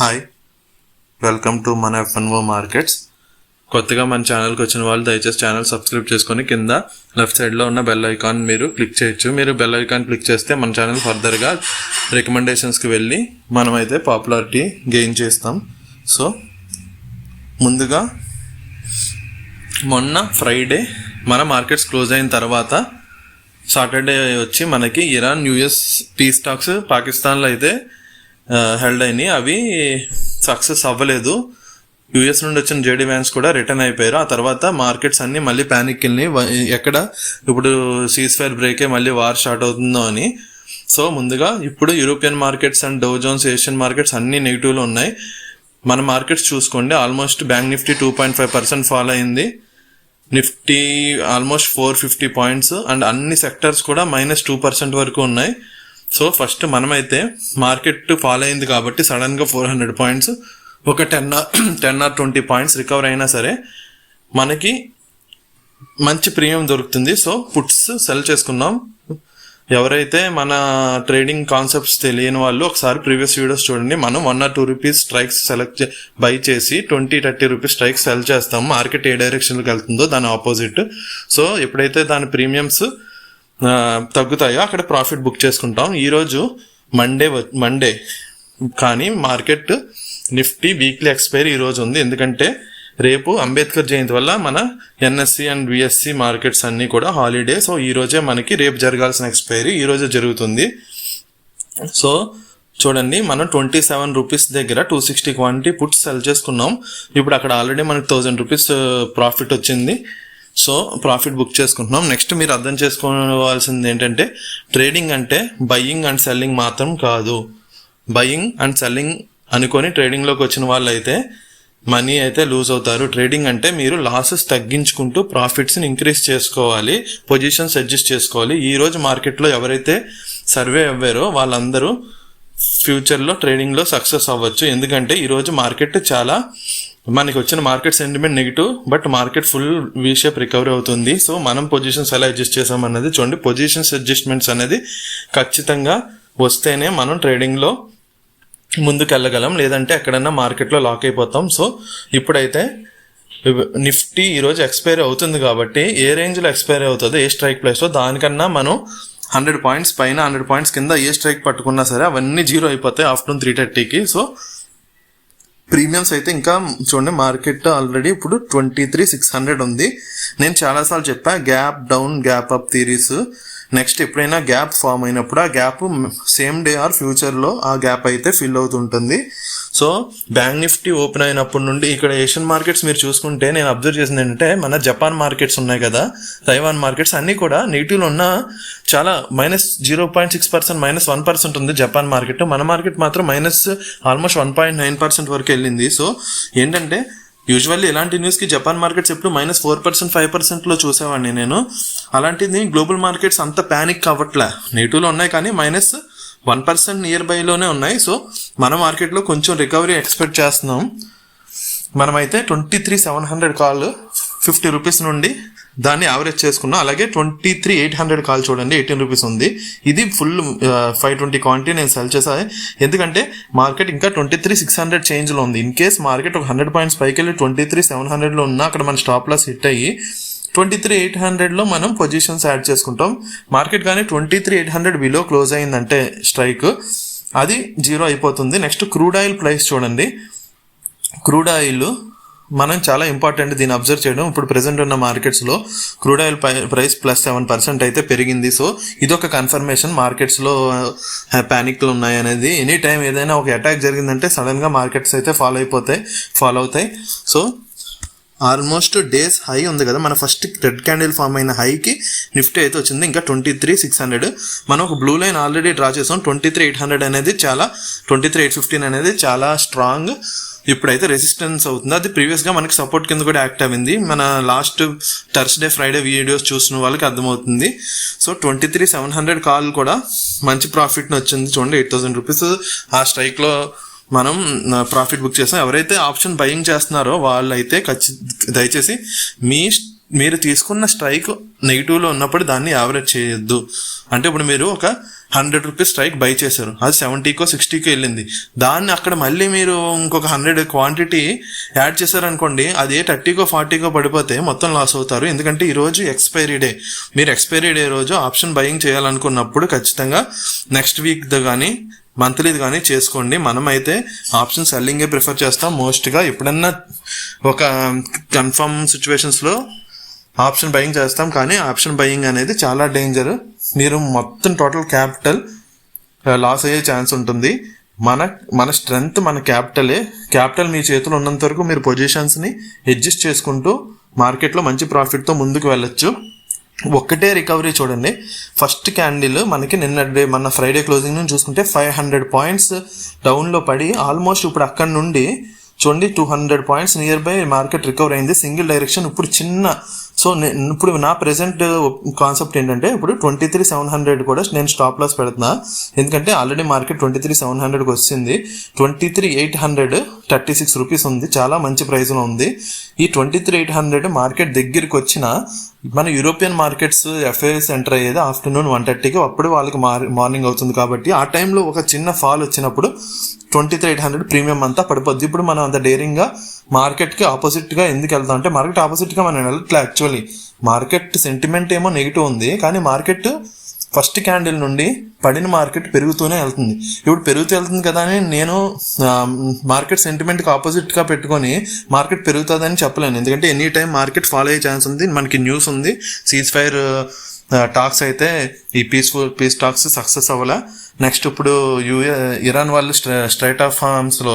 Hi, welcome to మన F&O markets. కొత్తగా మన ఛానల్కి వచ్చిన వాళ్ళు దయచేసి ఛానల్ సబ్స్క్రైబ్ చేసుకొని కింద లెఫ్ట్ సైడ్లో ఉన్న బెల్ ఐకాన్ మీరు క్లిక్ చేయొచ్చు. మీరు బెల్ ఐకాన్ క్లిక్ చేస్తే మన ఛానల్ ఫర్దర్గా రికమెండేషన్స్కి వెళ్ళి మనమైతే పాపులారిటీ గెయిన్ చేస్తాం. సో ముందుగా మొన్న ఫ్రైడే మన మార్కెట్స్ క్లోజ్ అయిన తర్వాత సాటర్డే వచ్చి మనకి ఇరాన్ యుఎస్ టీ స్టాక్స్ పాకిస్తాన్లో అయితే హెల్డ్ అయినాయి. అవి సక్సెస్ అవ్వలేదు. యూఎస్ నుండి వచ్చిన జేడీ వ్యాన్స్ కూడా రిటర్న్ అయిపోయారు. ఆ తర్వాత మార్కెట్స్ అన్నీ మళ్ళీ ప్యానిక్ వెళ్ళినాయి. ఎక్కడ ఇప్పుడు సీజ్ ఫైర్ బ్రేకే మళ్ళీ వార్ స్టార్ట్ అవుతుందో అని. సో ముందుగా ఇప్పుడు European markets and Dow Jones Asian markets అన్నీ నెగిటివ్లో ఉన్నాయి. మన మార్కెట్స్ చూసుకోండి, ఆల్మోస్ట్ బ్యాంక్ నిఫ్టీ 2.5% ఫాల్ అయింది. నిఫ్టీ ఆల్మోస్ట్ 450 పాయింట్స్ అండ్ అన్ని సెక్టర్స్ కూడా -2% వరకు ఉన్నాయి. సో ఫస్ట్ మనమైతే మార్కెట్ ఫాలో అయింది కాబట్టి సడన్గా 400 పాయింట్స్ ఒక 10 or 20 పాయింట్స్ రికవర్ అయినా సరే మనకి మంచి ప్రీమియం దొరుకుతుంది. సో పుట్స్ సెల్ చేసుకున్నాం. ఎవరైతే మన ట్రేడింగ్ కాన్సెప్ట్స్ తెలియని వాళ్ళు ఒకసారి ప్రీవియస్ వీడియోస్ చూడండి. మనం 1 or 2 రూపీస్ స్ట్రైక్స్ బై చేసి 20-30 రూపీస్ స్ట్రైక్స్ సెల్ చేస్తాం. మార్కెట్ ఏ డైరెక్షన్కి వెళ్తుందో దాని ఆపోజిట్. సో ఎప్పుడైతే దాని ప్రీమియమ్స్ తగ్గుతాయో అక్కడ ప్రాఫిట్ బుక్ చేసుకుంటాం. ఈరోజు మండే కానీ మార్కెట్ నిఫ్టీ వీక్లీ ఎక్స్పైరీ ఈరోజు ఉంది. ఎందుకంటే రేపు అంబేద్కర్ జయంతి వల్ల మన ఎన్ఎస్సి అండ్ విఎస్సి మార్కెట్స్ అన్నీ కూడా హాలిడే. సో ఈరోజే మనకి రేపు జరగాల్సిన ఎక్స్పైరీ ఈరోజే జరుగుతుంది. సో చూడండి, మనం 27 రూపీస్ దగ్గర 260 క్వాంటిటీ పుట్స్ సెల్ చేసుకున్నాం. ఇప్పుడు అక్కడ ఆల్రెడీ మనకి 1000 రూపీస్ ప్రాఫిట్ వచ్చింది. సో ప్రాఫిట్ బుక్ చేసుకుంటున్నాం. నెక్స్ట్ మీరు అర్థం చేసుకోవాల్సింది ఏంటంటే ట్రేడింగ్ అంటే బయ్యింగ్ అండ్ సెల్లింగ్ మాత్రం కాదు. బయ్యింగ్ అండ్ సెల్లింగ్ అనుకొని ట్రేడింగ్లోకి వచ్చిన వాళ్ళు అయితే మనీ అయితే లూజ్ అవుతారు. ట్రేడింగ్ అంటే మీరు లాసెస్ తగ్గించుకుంటూ ప్రాఫిట్స్ని ఇంక్రీజ్ చేసుకోవాలి, పొజిషన్స్ అడ్జస్ట్ చేసుకోవాలి. ఈరోజు మార్కెట్లో ఎవరైతే సర్వే అవ్వారో వాళ్ళందరూ ఫ్యూచర్లో ట్రేడింగ్లో సక్సెస్ అవ్వచ్చు. ఎందుకంటే ఈరోజు మార్కెట్ చాలా మనకి వచ్చిన market sentiment negative, but market full V shape recovery అవుతుంది. సో మనం పొజిషన్స్ ఎలా అడ్జస్ట్ చేసామన్నది చూడండి. పొజిషన్స్ అడ్జస్ట్మెంట్స్ అనేది ఖచ్చితంగా వస్తేనే మనం ట్రేడింగ్లో ముందుకు వెళ్ళగలం, లేదంటే ఎక్కడన్నా మార్కెట్లో లాక్ అయిపోతాం. సో ఇప్పుడైతే నిఫ్టీ ఈరోజు ఎక్స్పైరీ అవుతుంది కాబట్టి ఏ రేంజ్లో ఎక్స్పైరీ అవుతుందో ఏ స్ట్రైక్ ప్రైస్లో దానికన్నా మనం 100 పాయింట్స్ పైన 100 పాయింట్స్ కింద ఏ స్ట్రైక్ పట్టుకున్నా సరే అవన్నీ జీరో అయిపోతాయి ఆఫ్టర్నూన్ 3:30కి. సో ప్రీమియమ్స్ అయితే ఇంకా చూడండి, మార్కెట్ ఆల్రెడీ ఇప్పుడు 23,600 ఉంది. నేను చాలాసార్లు చెప్పా gap down gap up theories. Next ఎప్పుడైనా గ్యాప్ ఫామ్ అయినప్పుడు ఆ గ్యాప్ సేమ్ డే ఆర్ ఫ్యూచర్లో ఆ గ్యాప్ అయితే ఫిల్ అవుతుంటుంది. సో బ్యాంక్ నిఫ్టీ ఓపెన్ అయినప్పటి నుండి ఇక్కడ ఏషియన్ మార్కెట్స్ మీరు చూసుకుంటే నేను అబ్జర్వ్ చేసింది ఏంటంటే మన జపాన్ మార్కెట్స్ ఉన్నాయి కదా, తైవాన్ మార్కెట్స్ అన్నీ కూడా నెగిటివ్లో ఉన్న చాలా -0.6% -1% ఉంది జపాన్ మార్కెట్. మన మార్కెట్ మాత్రం ఆల్మోస్ట్ 1.9% వరకు వెళ్ళింది. సో ఏంటంటే యూజువల్లీ ఇలాంటి న్యూస్కి జపాన్ మార్కెట్స్ ఎప్పుడు -4% 5%లో చూసేవాడిని నేను. అలాంటిది గ్లోబల్ మార్కెట్స్ అంత ప్యానిక్ అవ్వట్లే, నెగిటివ్లో ఉన్నాయి కానీ -1% నియర్ బైలోనే ఉన్నాయి. సో మన మార్కెట్లో కొంచెం రికవరీ ఎక్స్పెక్ట్ చేస్తున్నాం. మనమైతే 23,700 కాల్ 50 రూపీస్ నుండి దాన్ని యావరేజ్ చేసుకున్నాం. అలాగే 23,800 కాల్ చూడండి 18 రూపీస్ ఉంది. ఇది ఫుల్ 520 క్వాంటిటీ నేను సెల్ చేసాను. ఎందుకంటే మార్కెట్ ఇంకా 23,600 చేంజ్లో ఉంది. ఇన్ కేస్ మార్కెట్ ఒక 100 పాయింట్స్ పైకి వెళ్ళి 23,700లో ఉన్నా అక్కడ మన స్టాప్ లాస్ హిట్ అయ్యి 23,800లో మనం పొజిషన్స్ యాడ్ చేసుకుంటాం. మార్కెట్ కానీ 23,800 బిలో క్లోజ్ అయిందంటే స్ట్రైక్ అది జీరో అయిపోతుంది. నెక్స్ట్ క్రూడ్ ఆయిల్ ప్రైస్ చూడండి. క్రూడ్ ఆయిల్ మనం చాలా ఇంపార్టెంట్ దీన్ని అబ్జర్వ్ చేయడం. ఇప్పుడు ప్రెసెంట్ ఉన్న మార్కెట్స్లో క్రూడ్ ఆయిల్ ప్రైస్ +7% అయితే పెరిగింది. సో ఇదొక కన్ఫర్మేషన్ మార్కెట్స్లో ప్యానిక్లు ఉన్నాయి అనేది. ఎనీ టైం ఏదైనా ఒక అటాక్ జరిగిందంటే సడన్గా మార్కెట్స్ అయితే ఫాలో అవుతాయి. సో ఆల్మోస్ట్ డేస్ హై ఉంది కదా, మన ఫస్ట్ రెడ్ క్యాండిల్ ఫామ్ అయిన హైకి నిఫ్టీ అయితే వచ్చింది ఇంకా 23,600. మనం ఒక బ్లూ లైన్ ఆల్రెడీ డ్రా చేసాం. 23,800 అనేది 23,815 అనేది చాలా స్ట్రాంగ్ ఇప్పుడైతే రెసిస్టెన్స్ అవుతుంది. అది ప్రీవియస్గా మనకి సపోర్ట్ కింద కూడా యాక్ట్ అయింది. మన లాస్ట్ థర్స్డే ఫ్రైడే వీడియోస్ చూసిన వాళ్ళకి అర్థమవుతుంది. సో 23,700 కాల్ కూడా మంచి ప్రాఫిట్ని వచ్చింది. చూడండి 8,000 రూపీస్ ఆ స్ట్రైక్లో మనం ప్రాఫిట్ బుక్ చేస్తాం. ఎవరైతే ఆప్షన్ బయింగ్ చేస్తున్నారో వాళ్ళైతే దయచేసి మీరు తీసుకున్న స్ట్రైక్ నెగిటివ్లో ఉన్నప్పుడు దాన్ని యావరేజ్ చేయొద్దు. అంటే ఇప్పుడు మీరు ఒక 100 రూపీస్ స్ట్రైక్ బై చేశారు, అది 70కో 60కో వెళ్ళింది. దాన్ని అక్కడ మళ్ళీ మీరు ఇంకొక 100 క్వాంటిటీ యాడ్ చేశారనుకోండి, అదే 30కో 40కో పడిపోతే మొత్తం లాస్ అవుతారు. ఎందుకంటే ఈరోజు ఎక్స్పైరీ డే. మీరు ఎక్స్పైరీ డే రోజు ఆప్షన్ బయింగ్ చేయాలనుకున్నప్పుడు ఖచ్చితంగా నెక్స్ట్ వీక్ది కానీ మంత్లీది కానీ చేసుకోండి. మనమైతే ఆప్షన్ సెల్లింగే ప్రిఫర్ చేస్తాం మోస్ట్గా. ఎప్పుడన్నా ఒక కన్ఫర్మ్ సిచ్యువేషన్స్లో ఆప్షన్ బయింగ్ చేస్తాం, కానీ ఆప్షన్ బయింగ్ అనేది చాలా డేంజర్. మీరు మొత్తం టోటల్ క్యాపిటల్ లాస్ అయ్యే ఛాన్స్ ఉంటుంది. మన స్ట్రెంగ్త్ మన క్యాపిటల్ మీ చేతిలో ఉన్నంత వరకు మీరు పొజిషన్స్ని అడ్జస్ట్ చేసుకుంటూ మార్కెట్లో మంచి ప్రాఫిట్తో ముందుకు వెళ్ళొచ్చు. ఒక్కటే రికవరీ చూడండి. ఫస్ట్ క్యాండిల్ మనకి మన ఫ్రైడే క్లోజింగ్ నుంచి చూసుకుంటే 500 పాయింట్స్ డౌన్లో పడి ఆల్మోస్ట్ ఇప్పుడు అక్కడ నుండి చూడండి 200 points near by market recover అయింది సింగిల్ డైరెక్షన్. ఇప్పుడు సో ఇప్పుడు నా ప్రెసెంట్ కాన్సెప్ట్ ఏంటంటే, ఇప్పుడు 23,700 కూడా నేను స్టాప్ లాస్ పెడుతున్నా. ఎందుకంటే ఆల్రెడీ మార్కెట్ 23,700కి వచ్చింది. 23,836 రూపీస్ ఉంది, చాలా మంచి ప్రైస్లో ఉంది. ఈ 23,800 మార్కెట్ దగ్గరికి వచ్చిన మన యూరోపియన్ మార్కెట్స్ ఎఫ్ఐఎస్ ఎంటర్ అయ్యేది ఆఫ్టర్నూన్ 1:30కి. అప్పుడు వాళ్ళకి మార్నింగ్ అవుతుంది కాబట్టి ఆ టైంలో ఒక చిన్న ఫాల్ వచ్చినప్పుడు 23,800 ప్రీమియం అంతా పడిపోద్ది. ఇప్పుడు మనం అంత డేరింగ్గా మార్కెట్కి ఆపోజిట్గా ఎందుకు వెళ్తాం అంటే, మార్కెట్ ఆపోజిట్గా మనం వెళ్ళట్లే. యాక్చువల్లీ మార్కెట్ సెంటిమెంట్ ఏమో నెగిటివ్ ఉంది, కానీ మార్కెట్ ఫస్ట్ క్యాండిల్ నుండి పడిన మార్కెట్ పెరుగుతూనే వెళ్తుంది. ఇప్పుడు పెరుగుతూ వెళ్తుంది కదా అని నేను మార్కెట్ సెంటిమెంట్కి ఆపోజిట్గా పెట్టుకొని మార్కెట్ పెరుగుతుందని చెప్పలేను. ఎందుకంటే ఎనీ టైం మార్కెట్ ఫాలో అయ్యే ఛాన్స్ ఉంది. మనకి న్యూస్ ఉంది, సీజ్ ఫైర్ టాక్స్ అయితే ఈ పీస్ టాక్స్ సక్సెస్ అవ్వాలా. నెక్స్ట్ ఇప్పుడు ఇరాన్ వాళ్ళు స్ట్రైట్ ఆఫ్ హార్మ్స్లో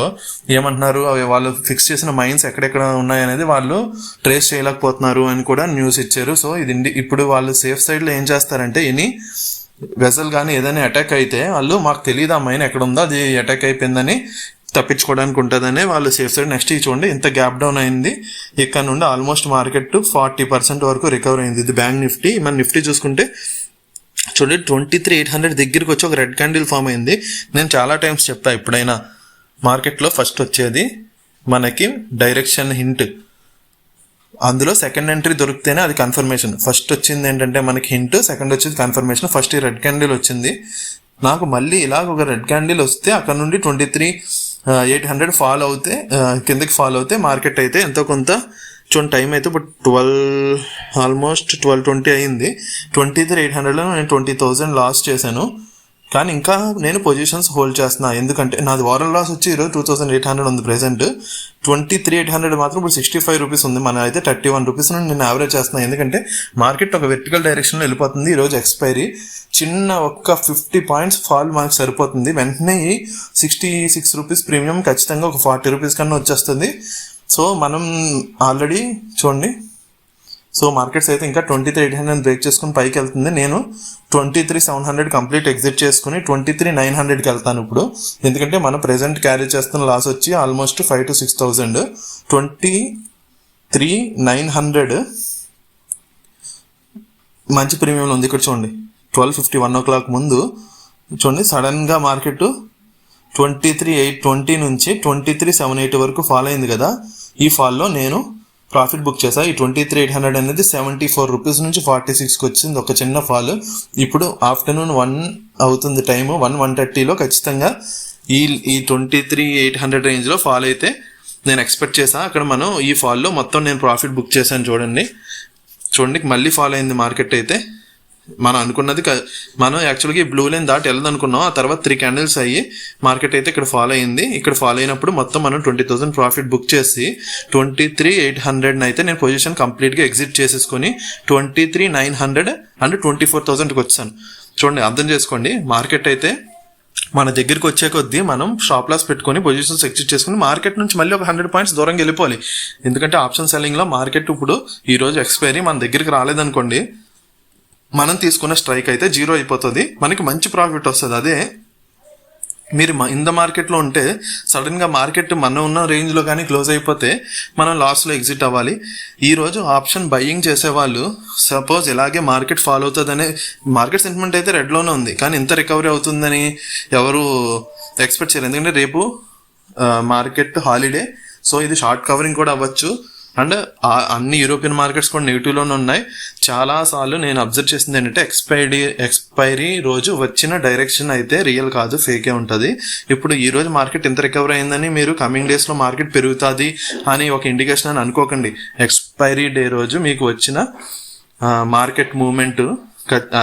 ఏమంటున్నారు, వాళ్ళు ఫిక్స్ చేసిన మైన్స్ ఎక్కడెక్కడ ఉన్నాయనేది వాళ్ళు ట్రేస్ చేయలేకపోతున్నారు అని కూడా న్యూస్ ఇచ్చారు. సో ఇది ఇప్పుడు వాళ్ళు సేఫ్ సైడ్లో ఏం చేస్తారంటే, ఎనీ వెజల్ కానీ ఏదైనా అటాక్ అయితే వాళ్ళు మాకు తెలియదు ఆ మైన్ ఎక్కడ ఉందో, అది అటాక్ అయిపోయిందని తప్పించుకోవడానికి ఉంటుందని వాళ్ళు సేఫ్ సైడ్. నెక్స్ట్ చూడండి ఇంత గ్యాప్ డౌన్ అయింది, ఇక్కడ నుండి ఆల్మోస్ట్ మార్కెట్ 40% వరకు రికవర్ అయింది. ఇది బ్యాంక్ నిఫ్టీ. మన నిఫ్టీ చూసుకుంటే చూడండి 23,800 దగ్గరికి వచ్చి ఒక రెడ్ క్యాండిల్ ఫామ్ అయింది. నేను చాలా టైమ్స్ చెప్తా, ఎప్పుడైనా మార్కెట్లో ఫస్ట్ వచ్చేది మనకి డైరెక్షన్ హింట్, అందులో సెకండ్ ఎంట్రీ దొరికితేనే అది కన్ఫర్మేషన్. ఫస్ట్ వచ్చింది ఏంటంటే మనకి హింట్, సెకండ్ వచ్చేది కన్ఫర్మేషన్. ఫస్ట్ ఈ రెడ్ క్యాండిల్ వచ్చింది నాకు, మళ్ళీ ఇలాగ ఒక రెడ్ క్యాండిల్ వస్తే అక్కడ నుండి 23,800 ఫాల్ అవుతే కిందకి ఫాల్ అవుతే మార్కెట్ అయితే ఎంతో కొంత చూడండి టైం అయితే ఇప్పుడు ఆల్మోస్ట్ 12:20 అయింది. 23,800లో నేను 20,000 లాస్ చేశాను, కానీ ఇంకా నేను పొజిషన్స్ హోల్డ్ చేస్తున్నా. ఎందుకంటే నాది ఓవరాల్ లాస్ వచ్చి ఈరోజు 2,800 ఉంది ప్రెసెంట్. 23,800 మాత్రం ఇప్పుడు 65 రూపీస్ ఉంది. మన అయితే 31 రూపీస్ నుండి నేను యావరేజ్ చేస్తున్నాను. ఎందుకంటే మార్కెట్ ఒక వెర్టికల్ డైరెక్షన్లో వెళ్ళిపోతుంది. ఈరోజు ఎక్స్పైరీ చిన్న ఒక్క 50 పాయింట్స్ ఫాల్ మనకు సరిపోతుంది. వెంటనే 66 రూపీస్ ప్రీమియం ఖచ్చితంగా ఒక 40 రూపీస్ కన్నా వచ్చేస్తుంది. సో మనం ఆల్రెడీ చూడండి, సో మార్కెట్స్ అయితే ఇంకా 23,800 బ్రేక్ చేసుకుని పైకి వెళ్తుంది. నేను 23,700 కంప్లీట్ ఎగ్జిట్ చేసుకుని 23,900కి వెళ్తాను ఇప్పుడు. ఎందుకంటే మనం ప్రెసెంట్ క్యారీ చేస్తున్న లాస్ వచ్చి ఆల్మోస్ట్ 5,000 to 6,000. 23,900 మంచి ప్రీమియంలో ఉంది. ఇక్కడ చూడండి 12:50 1 o'clock ముందు చూడండి సడన్గా మార్కెట్ 23,820 నుంచి 23,780 వరకు ఫాల్ అయింది కదా. ఈ ఫాల్లో నేను ప్రాఫిట్ బుక్ చేసా. ఈ 23,800 అనేది 74 రూపీస్ నుంచి 46కి వచ్చింది, ఒక చిన్న ఫాల్. ఇప్పుడు ఆఫ్టర్నూన్ 1 అవుతుంది టైము, 1:30లో ఖచ్చితంగా ఈ 23,800 రేంజ్లో ఫాల్ అయితే నేను ఎక్స్పెక్ట్ చేసా. అక్కడ మనం ఈ ఫాల్లో మొత్తం నేను ప్రాఫిట్ బుక్ చేశాను. చూడండి మళ్ళీ ఫాల్ అయింది మార్కెట్ అయితే. మనం అనుకున్నది మనం యాక్చువల్గా ఈ బ్లూ లైన్ దాటి వెళ్ళదనుకున్నాం. ఆ తర్వాత 3 క్యాండిల్స్ అయ్యి మార్కెట్ అయితే ఇక్కడ ఫాలో అయింది. ఇక్కడ ఫాలో అయినప్పుడు మొత్తం మనం 20,000 ప్రాఫిట్ బుక్ చేసి 23,800 అయితే నేను పొజిషన్ కంప్లీట్గా ఎగ్జిట్ చేసేసుకొని 23,900 అండ్ 24,000కి వచ్చాను. చూడండి అర్థం చేసుకోండి, మార్కెట్ అయితే మన దగ్గరికి వచ్చే కొద్దీ మనం స్టాప్ లాస్ పెట్టుకొని పొజిషన్స్ ఎగ్జిట్ చేసుకుని మార్కెట్ నుంచి మళ్ళీ ఒక 100 పాయింట్స్ దూరంగా వెళ్ళిపోవాలి. ఎందుకంటే ఆప్షన్ సెల్లింగ్లో మార్కెట్ ఇప్పుడు ఈరోజు ఎక్స్పైరీ మన దగ్గరికి రాలేదనుకోండి, మనం తీసుకున్న స్ట్రైక్ అయితే 0 అయిపోతుంది, మనకి మంచి ప్రాఫిట్ వస్తుంది. అదే మీరు ఇన్ ద మార్కెట్లో ఉంటే సడన్గా మార్కెట్ మనం ఉన్న రేంజ్లో కానీ క్లోజ్ అయిపోతే మనం లాస్లో ఎగ్జిట్ అవ్వాలి. ఈరోజు ఆప్షన్ బయ్యింగ్ చేసేవాళ్ళు సపోజ్ ఇలాగే మార్కెట్ ఫాలో అవుతుందనే మార్కెట్ సెంటిమెంట్ అయితే రెడ్లోనే ఉంది, కానీ ఇంత రికవరీ అవుతుందని ఎవరు ఎక్స్పెక్ట్ చేయరు. ఎందుకంటే రేపు మార్కెట్ హాలిడే, సో ఇది షార్ట్ కవరింగ్ కూడా అవ్వచ్చు. అండ్ అన్ని యూరోపియన్ మార్కెట్స్ కూడా నెగిటివ్లోనే ఉన్నాయి. చాలాసార్లు నేను అబ్జర్వ్ చేసింది ఏంటంటే ఎక్స్పైరీ రోజు వచ్చిన డైరెక్షన్ అయితే రియల్ కాదు, ఫేకే ఉంటుంది. ఇప్పుడు ఈ రోజు మార్కెట్ ఎంత రికవర్ అయిందని మీరు కమింగ్ డేస్లో మార్కెట్ పెరుగుతుంది అని ఒక ఇండికేషన్ అని అనుకోకండి. ఎక్స్పైరీ డే రోజు మీకు వచ్చిన మార్కెట్ మూవ్మెంట్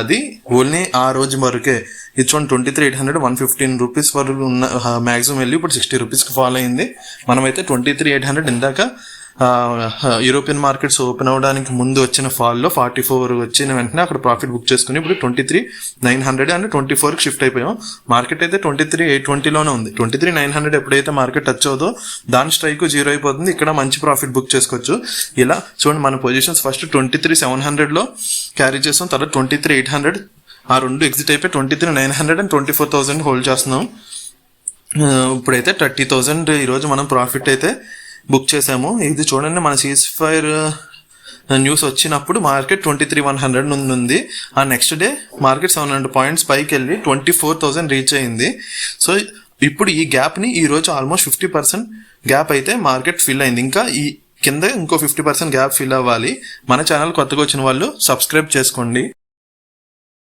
అది ఓన్లీ ఆ రోజు వరకే. ఇది చూడండి 23,800 115 రూపీస్ వరకు ఉన్న మ్యాక్సిమం వెళ్ళి ఇప్పుడు 60 రూపీస్కి ఫాల్ అయింది. మనమైతే 23,800 ఇందాక యూరోపియన్ మార్కెట్స్ ఓపెన్ అవ్వడానికి ముందు వచ్చిన ఫాల్లో 44 వచ్చిన వెంటనే అక్కడ ప్రాఫిట్ బుక్ చేసుకుని ఇప్పుడు 23,900 అండ్ 24కి షిఫ్ట్ అయిపోయాం. మార్కెట్ అయితే 23,820లోనే ఉంది. 23,900 ఎప్పుడైతే మార్కెట్ టచ్ అవుతుందో దాని స్ట్రైక్ 0 అయిపోతుంది. ఇక్కడ మంచి ప్రాఫిట్ బుక్ చేసుకోవచ్చు. ఇలా చూడండి మన పొజిషన్స్ ఫస్ట్ 23,700లో క్యారీ చేస్తాం, తర్వాత 23,800 ఆ రెండు ఎగ్జిట్ అయిపోయి 23,900 అండ్ 24,000 హోల్డ్ చేస్తున్నాం. ఇప్పుడైతే 30,000 ఈరోజు మనం ప్రాఫిట్ అయితే బుక్ చేసాము. ఇది చూడండి మన సీజ్ ఫైర్ న్యూస్ వచ్చినప్పుడు మార్కెట్ 23,100 ఉంది. ఆ నెక్స్ట్ డే మార్కెట్ 700 పాయింట్స్ పైకి వెళ్ళి 24,000 రీచ్ అయింది. సో ఇప్పుడు ఈ గ్యాప్ని ఈరోజు ఆల్మోస్ట్ 50% గ్యాప్ అయితే మార్కెట్ ఫిల్ అయింది. ఇంకా ఈ కింద ఇంకో 50% గ్యాప్ ఫిల్ అవ్వాలి. మన ఛానల్ కొత్తగా వచ్చిన వాళ్ళు సబ్స్క్రైబ్ చేసుకోండి.